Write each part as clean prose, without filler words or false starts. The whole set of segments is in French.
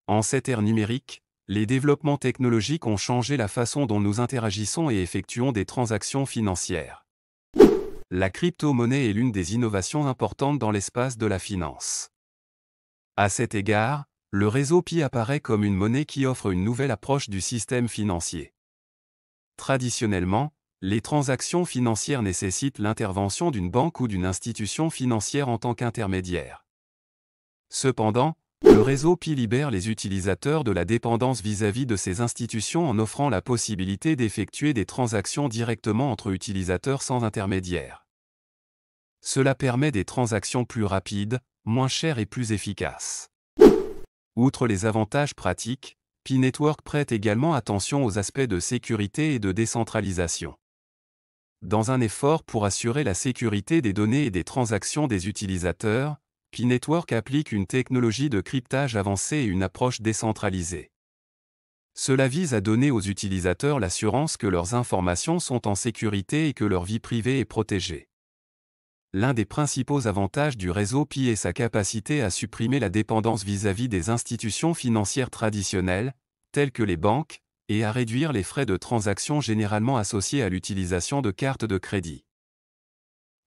En cette ère numérique, les développements technologiques ont changé la façon dont nous interagissons et effectuons des transactions financières. La crypto-monnaie est l'une des innovations importantes dans l'espace de la finance. À cet égard, le réseau Pi apparaît comme une monnaie qui offre une nouvelle approche du système financier. Traditionnellement, les transactions financières nécessitent l'intervention d'une banque ou d'une institution financière en tant qu'intermédiaire. Cependant, le réseau Pi libère les utilisateurs de la dépendance vis-à-vis de ces institutions en offrant la possibilité d'effectuer des transactions directement entre utilisateurs sans intermédiaire. Cela permet des transactions plus rapides, moins chères et plus efficaces. Outre les avantages pratiques, Pi Network prête également attention aux aspects de sécurité et de décentralisation. Dans un effort pour assurer la sécurité des données et des transactions des utilisateurs, Pi Network applique une technologie de cryptage avancée et une approche décentralisée. Cela vise à donner aux utilisateurs l'assurance que leurs informations sont en sécurité et que leur vie privée est protégée. L'un des principaux avantages du réseau Pi est sa capacité à supprimer la dépendance vis-à-vis des institutions financières traditionnelles, telles que les banques, et à réduire les frais de transaction généralement associés à l'utilisation de cartes de crédit.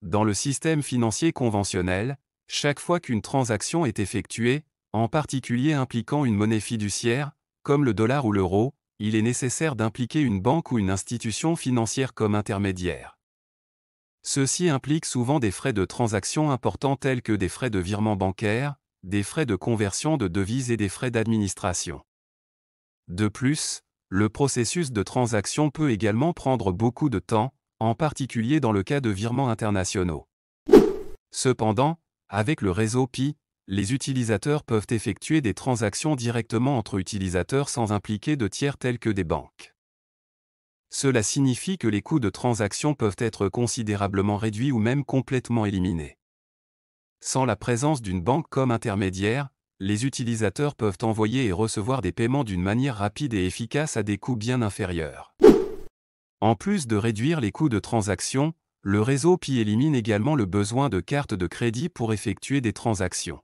Dans le système financier conventionnel, chaque fois qu'une transaction est effectuée, en particulier impliquant une monnaie fiduciaire, comme le dollar ou l'euro, il est nécessaire d'impliquer une banque ou une institution financière comme intermédiaire. Ceci implique souvent des frais de transaction importants tels que des frais de virement bancaire, des frais de conversion de devises et des frais d'administration. De plus, le processus de transaction peut également prendre beaucoup de temps, en particulier dans le cas de virements internationaux. Cependant, avec le réseau Pi, les utilisateurs peuvent effectuer des transactions directement entre utilisateurs sans impliquer de tiers tels que des banques. Cela signifie que les coûts de transaction peuvent être considérablement réduits ou même complètement éliminés. Sans la présence d'une banque comme intermédiaire, les utilisateurs peuvent envoyer et recevoir des paiements d'une manière rapide et efficace à des coûts bien inférieurs. En plus de réduire les coûts de transaction, le réseau Pi élimine également le besoin de cartes de crédit pour effectuer des transactions.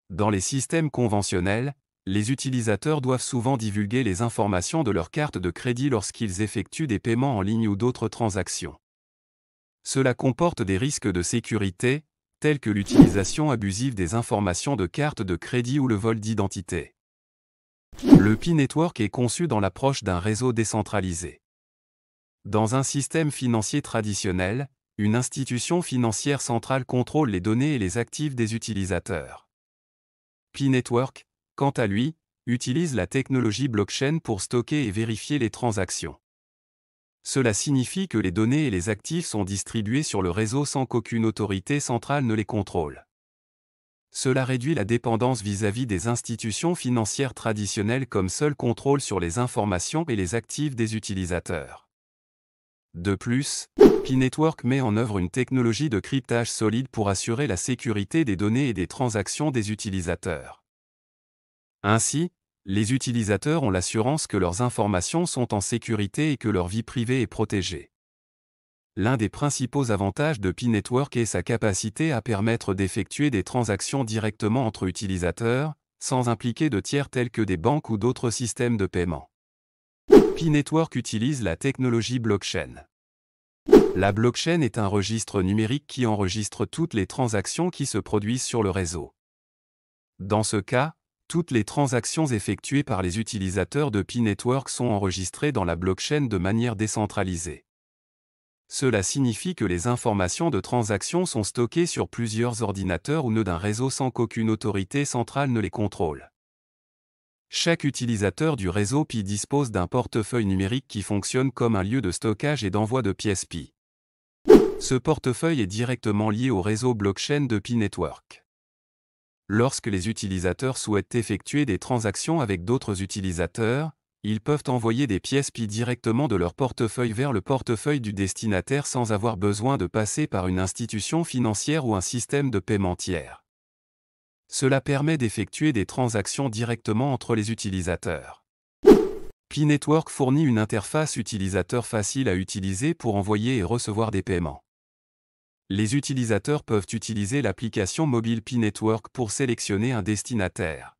Dans les systèmes conventionnels, les utilisateurs doivent souvent divulguer les informations de leur carte de crédit lorsqu'ils effectuent des paiements en ligne ou d'autres transactions. Cela comporte des risques de sécurité, tels que l'utilisation abusive des informations de carte de crédit ou le vol d'identité. Le Pi Network est conçu dans l'approche d'un réseau décentralisé. Dans un système financier traditionnel, une institution financière centrale contrôle les données et les actifs des utilisateurs. Pi Network, quant à lui, utilise la technologie blockchain pour stocker et vérifier les transactions. Cela signifie que les données et les actifs sont distribués sur le réseau sans qu'aucune autorité centrale ne les contrôle. Cela réduit la dépendance vis-à-vis des institutions financières traditionnelles comme seul contrôle sur les informations et les actifs des utilisateurs. De plus, Pi Network met en œuvre une technologie de cryptage solide pour assurer la sécurité des données et des transactions des utilisateurs. Ainsi, les utilisateurs ont l'assurance que leurs informations sont en sécurité et que leur vie privée est protégée. L'un des principaux avantages de Pi Network est sa capacité à permettre d'effectuer des transactions directement entre utilisateurs, sans impliquer de tiers tels que des banques ou d'autres systèmes de paiement. Pi Network utilise la technologie blockchain. La blockchain est un registre numérique qui enregistre toutes les transactions qui se produisent sur le réseau. Dans ce cas, toutes les transactions effectuées par les utilisateurs de Pi Network sont enregistrées dans la blockchain de manière décentralisée. Cela signifie que les informations de transaction sont stockées sur plusieurs ordinateurs ou nœuds d'un réseau sans qu'aucune autorité centrale ne les contrôle. Chaque utilisateur du réseau Pi dispose d'un portefeuille numérique qui fonctionne comme un lieu de stockage et d'envoi de pièces Pi. Ce portefeuille est directement lié au réseau blockchain de Pi Network. Lorsque les utilisateurs souhaitent effectuer des transactions avec d'autres utilisateurs, ils peuvent envoyer des pièces Pi directement de leur portefeuille vers le portefeuille du destinataire sans avoir besoin de passer par une institution financière ou un système de paiement tiers. Cela permet d'effectuer des transactions directement entre les utilisateurs. Pi Network fournit une interface utilisateur facile à utiliser pour envoyer et recevoir des paiements. Les utilisateurs peuvent utiliser l'application mobile Pi Network pour sélectionner un destinataire.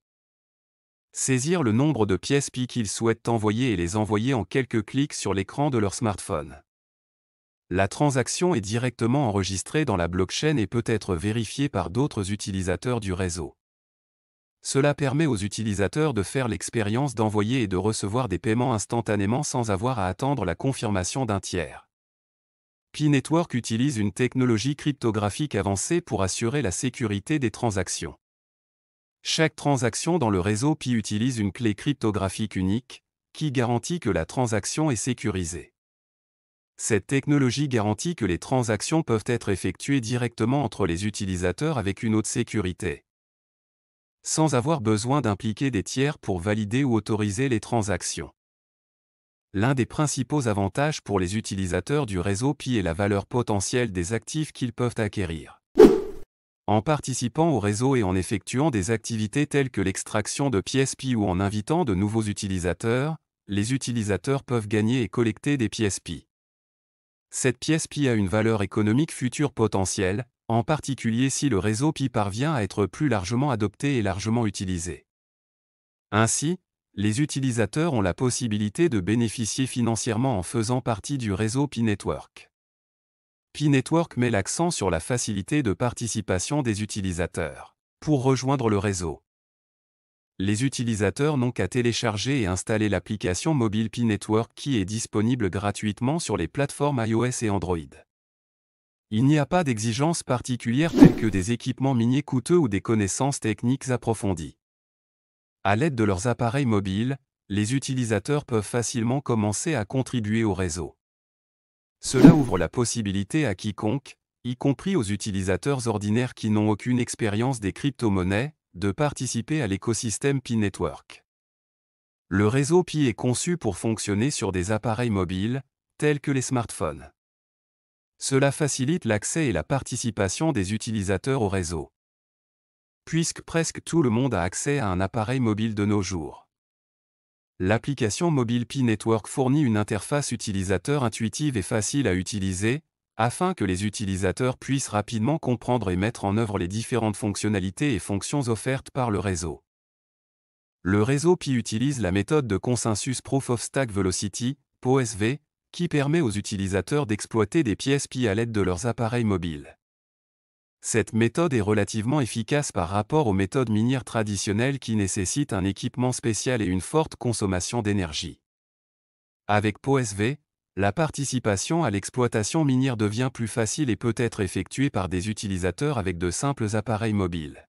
Saisir le nombre de pièces Pi qu'ils souhaitent envoyer et les envoyer en quelques clics sur l'écran de leur smartphone. La transaction est directement enregistrée dans la blockchain et peut être vérifiée par d'autres utilisateurs du réseau. Cela permet aux utilisateurs de faire l'expérience d'envoyer et de recevoir des paiements instantanément sans avoir à attendre la confirmation d'un tiers. Pi Network utilise une technologie cryptographique avancée pour assurer la sécurité des transactions. Chaque transaction dans le réseau Pi utilise une clé cryptographique unique, qui garantit que la transaction est sécurisée. Cette technologie garantit que les transactions peuvent être effectuées directement entre les utilisateurs avec une haute sécurité, sans avoir besoin d'impliquer des tiers pour valider ou autoriser les transactions. L'un des principaux avantages pour les utilisateurs du réseau Pi est la valeur potentielle des actifs qu'ils peuvent acquérir. En participant au réseau et en effectuant des activités telles que l'extraction de pièces Pi ou en invitant de nouveaux utilisateurs, les utilisateurs peuvent gagner et collecter des pièces Pi. Cette pièce Pi a une valeur économique future potentielle, en particulier si le réseau Pi parvient à être plus largement adopté et largement utilisé. Ainsi, les utilisateurs ont la possibilité de bénéficier financièrement en faisant partie du réseau Pi Network. Pi Network met l'accent sur la facilité de participation des utilisateurs. Pour rejoindre le réseau, les utilisateurs n'ont qu'à télécharger et installer l'application mobile Pi Network qui est disponible gratuitement sur les plateformes iOS et Android. Il n'y a pas d'exigences particulières telles que des équipements miniers coûteux ou des connaissances techniques approfondies. À l'aide de leurs appareils mobiles, les utilisateurs peuvent facilement commencer à contribuer au réseau. Cela ouvre la possibilité à quiconque, y compris aux utilisateurs ordinaires qui n'ont aucune expérience des crypto-monnaies, de participer à l'écosystème Pi Network. Le réseau Pi est conçu pour fonctionner sur des appareils mobiles, tels que les smartphones. Cela facilite l'accès et la participation des utilisateurs au réseau, puisque presque tout le monde a accès à un appareil mobile de nos jours. L'application mobile Pi Network fournit une interface utilisateur intuitive et facile à utiliser, afin que les utilisateurs puissent rapidement comprendre et mettre en œuvre les différentes fonctionnalités et fonctions offertes par le réseau. Le réseau Pi utilise la méthode de consensus Proof of Stake Velocity, POSV, qui permet aux utilisateurs d'exploiter des pièces Pi à l'aide de leurs appareils mobiles. Cette méthode est relativement efficace par rapport aux méthodes minières traditionnelles qui nécessitent un équipement spécial et une forte consommation d'énergie. Avec POSV, la participation à l'exploitation minière devient plus facile et peut être effectuée par des utilisateurs avec de simples appareils mobiles.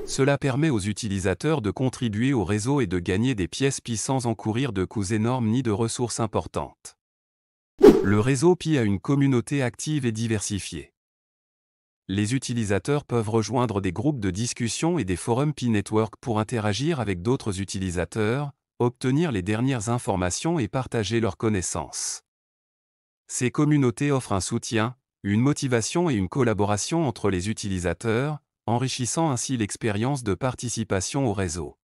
Cela permet aux utilisateurs de contribuer au réseau et de gagner des pièces Pi sans encourir de coûts énormes ni de ressources importantes. Le réseau Pi a une communauté active et diversifiée. Les utilisateurs peuvent rejoindre des groupes de discussion et des forums Pi Network pour interagir avec d'autres utilisateurs, obtenir les dernières informations et partager leurs connaissances. Ces communautés offrent un soutien, une motivation et une collaboration entre les utilisateurs, enrichissant ainsi l'expérience de participation au réseau.